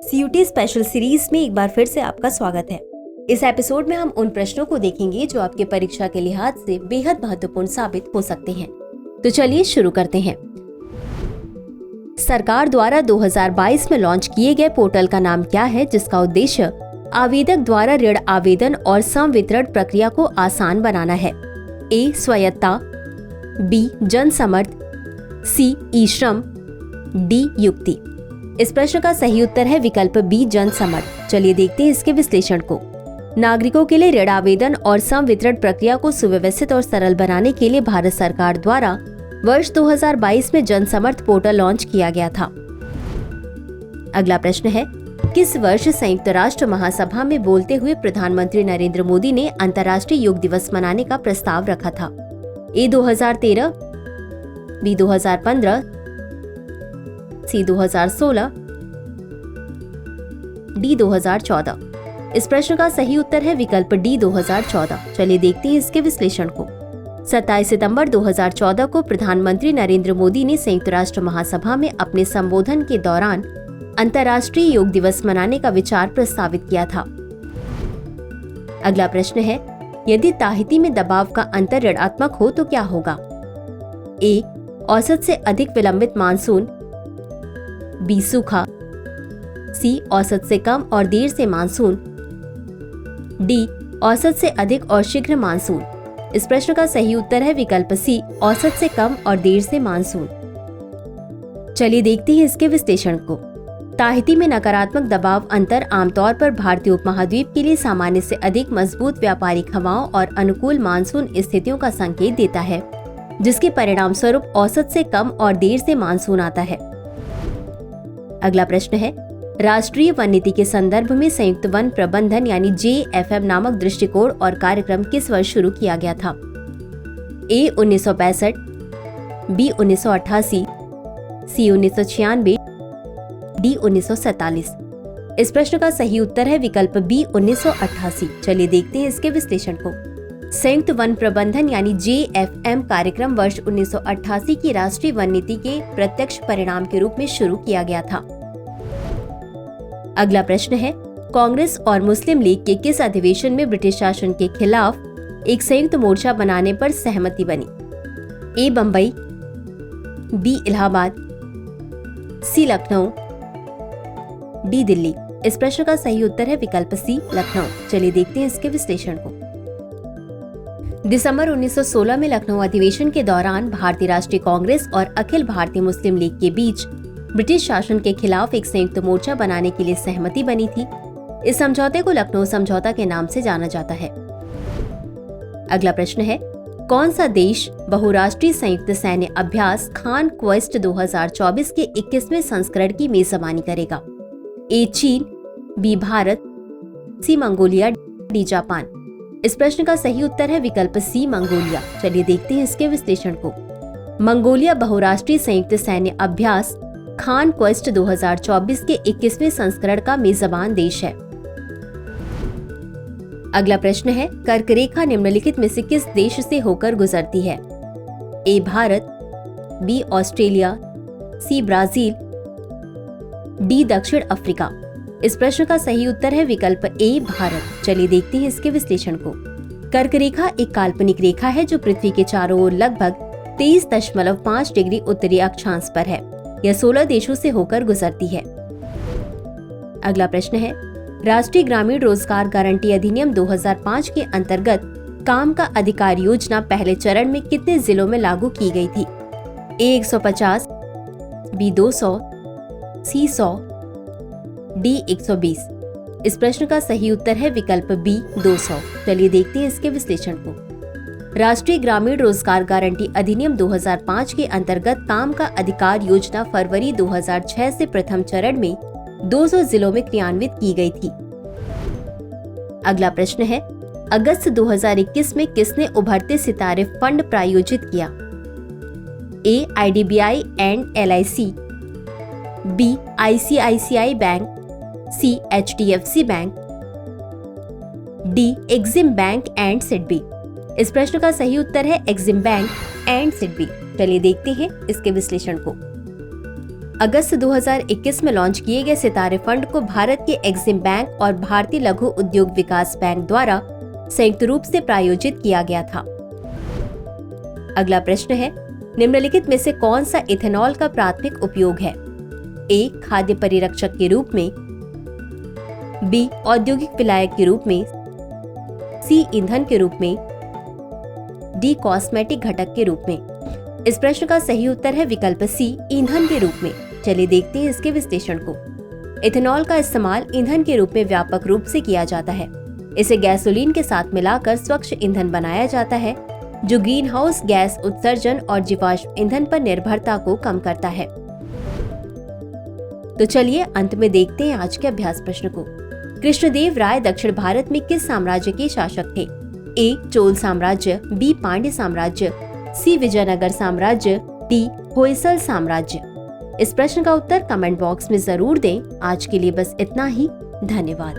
CUT special series में एक बार फिर से आपका स्वागत है। इस एपिसोड में हम उन प्रश्नों को देखेंगे जो आपके परीक्षा के लिहाज से बेहद महत्वपूर्ण साबित हो सकते हैं। तो चलिए शुरू करते हैं। सरकार द्वारा 2022 में लॉन्च किए गए पोर्टल का नाम क्या है, जिसका उद्देश्य आवेदक द्वारा ऋण आवेदन और संवितरण प्रक्रिया को आसान बनाना है? ए. स्वायत्तता, बी. जनसमर्थ, सी. ई श्रम, डी. युक्ति। इस प्रश्न का सही उत्तर है विकल्प बी. जनसमर्थ। चलिए देखते हैं इसके विश्लेषण को। नागरिकों के लिए ऋण आवेदन और संवितरण प्रक्रिया को सुव्यवस्थित और सरल बनाने के लिए भारत सरकार द्वारा वर्ष 2022 में जनसमर्थ पोर्टल लॉन्च किया गया था। अगला प्रश्न है, किस वर्ष संयुक्त राष्ट्र महासभा में बोलते हुए प्रधानमंत्री नरेंद्र मोदी ने अंतर्राष्ट्रीय योग दिवस मनाने का प्रस्ताव रखा था? ए. 2013, बी. 2015, सी. 2016, डी. 2014। इस प्रश्न का सही उत्तर है विकल्प डी. 2014। चलिए देखते हैं इसके विश्लेषण को। 27 सितंबर 2014 को प्रधानमंत्री नरेंद्र मोदी ने संयुक्त राष्ट्र महासभा में अपने संबोधन के दौरान अंतर्राष्ट्रीय योग दिवस मनाने का विचार प्रस्तावित किया था। अगला प्रश्न है, यदि ताहिती में दबाव का अंतर ऋणात्मक हो तो क्या होगा? ए. औसत से अधिक विलंबित मानसून, बी. सूखा, सी. औसत से कम और देर से मानसून, डी. औसत से अधिक और शीघ्र मानसून। इस प्रश्न का सही उत्तर है विकल्प सी. औसत से कम और देर से मानसून। चलिए देखते हैं इसके विश्लेषण को। ताहिती में नकारात्मक दबाव अंतर आमतौर पर भारतीय उपमहाद्वीप के लिए सामान्य से अधिक मजबूत व्यापारिक हवाओं और अनुकूल मानसून स्थितियों का संकेत देता है, जिसके परिणाम स्वरूप औसत से कम और देर से मानसून आता है। अगला प्रश्न है, राष्ट्रीय वन नीति के संदर्भ में संयुक्त वन प्रबंधन यानी JFM नामक दृष्टिकोण और कार्यक्रम किस वर्ष शुरू किया गया था? ए. 1965, बी. 1988, सी. 1996, डी. 1947। इस प्रश्न का सही उत्तर है विकल्प बी. 1988। चलिए देखते हैं इसके विश्लेषण को। संयुक्त वन प्रबंधन यानी JFM कार्यक्रम वर्ष 1988 की राष्ट्रीय वन नीति के प्रत्यक्ष परिणाम के रूप में शुरू किया गया था। अगला प्रश्न है, कांग्रेस और मुस्लिम लीग के किस अधिवेशन में ब्रिटिश शासन के खिलाफ एक संयुक्त मोर्चा बनाने पर सहमति बनी? ए. बंबई, बी. इलाहाबाद, सी. लखनऊ, डी. दिल्ली। इस प्रश्न का सही उत्तर है विकल्प सी. लखनऊ। चलिए देखते हैं इसके विश्लेषण को। दिसंबर 1916 में लखनऊ अधिवेशन के दौरान भारतीय राष्ट्रीय कांग्रेस और अखिल भारतीय मुस्लिम लीग के बीच ब्रिटिश शासन के खिलाफ एक संयुक्त मोर्चा बनाने के लिए सहमति बनी थी। इस समझौते को लखनऊ समझौता के नाम से जाना जाता है। अगला प्रश्न है, कौन सा देश बहुराष्ट्रीय संयुक्त सैन्य अभ्यास खान क्वेस्ट 2024 के 21वें संस्करण की मेजबानी करेगा? ए. चीन, B. Bharat, C. Mongolia, D. Japan. इस प्रश्न का सही उत्तर है विकल्प सी. मंगोलिया। चलिए देखते हैं इसके विश्लेषण को। मंगोलिया बहुराष्ट्रीय संयुक्त सैन्य अभ्यास खान क्वेस्ट 2024 के 21वें संस्करण का मेजबान देश है। अगला प्रश्न है, कर्क रेखा निम्नलिखित में से किस देश से होकर गुजरती है? A. Bharat, B. Australia, C. Brazil, D. दक्षिण अफ्रीका। इस प्रश्न का सही उत्तर है विकल्प ए. भारत। चलिए देखते हैं इसके विश्लेषण को। कर्क रेखा एक काल्पनिक रेखा है जो पृथ्वी के चारों ओर लगभग 23.5 डिग्री उत्तरी अक्षांश पर है। यह 16 देशों से होकर गुजरती है। अगला प्रश्न है, राष्ट्रीय ग्रामीण रोजगार गारंटी अधिनियम 2005 के अंतर्गत काम का अधिकार योजना पहले चरण में कितने जिलों में लागू की गई थी? ए. 150, बी. 200, सी. 100, डी. 120। इस प्रश्न का सही उत्तर है विकल्प बी. 200। चलिए देखते हैं इसके विश्लेषण को। राष्ट्रीय ग्रामीण रोजगार गारंटी अधिनियम 2005 के अंतर्गत काम का अधिकार योजना फरवरी 2006 से प्रथम चरण में 200 जिलों में क्रियान्वित की गई थी। अगला प्रश्न है, अगस्त 2021 में किसने उभरते सितारे फंड प्रायोजित किया? A. IDBI and LIC, B. ICICI bank, C. HDFC bank, D. Exim bank and SIDBI. इस प्रश्न का सही उत्तर है एक्सिम बैंक एंड सिडबी। चलिए देखते हैं इसके विश्लेषण को। अगस्त 2021 में लॉन्च किए गए सितारे फंड को भारत के एक्सिम बैंक और भारतीय लघु उद्योग विकास बैंक द्वारा संयुक्त रूप से प्रायोजित किया गया था। अगला प्रश्न है, निम्नलिखित में से कौन सा इथेनॉल का प्राथमिक उपयोग है? ए. खाद्य परिरक्षक के रूप में, बी. औद्योगिक विलायक के रूप में, सी. ईंधन के रूप में, डी. कॉस्मेटिक घटक के रूप में। इस प्रश्न का सही उत्तर है विकल्प सी, ईंधन के रूप में। चलिए देखते हैं इसके विश्लेषण को। इथेनॉल का इस्तेमाल ईंधन के रूप में व्यापक रूप से किया जाता है। इसे गैसोलीन के साथ मिलाकर स्वच्छ ईंधन बनाया जाता है, जो ग्रीन हाउस गैस उत्सर्जन और जीवाश्म ईंधन पर निर्भरता को कम करता है। तो चलिए अंत में देखते हैं आज के अभ्यास प्रश्न को। कृष्णदेव राय दक्षिण भारत में किस साम्राज्य के शासक थे? ए. चोल साम्राज्य, बी. पांड्य साम्राज्य, सी. विजयनगर साम्राज्य, डी. होयसल साम्राज्य। इस प्रश्न का उत्तर कमेंट बॉक्स में जरूर दें। आज के लिए बस इतना ही। धन्यवाद।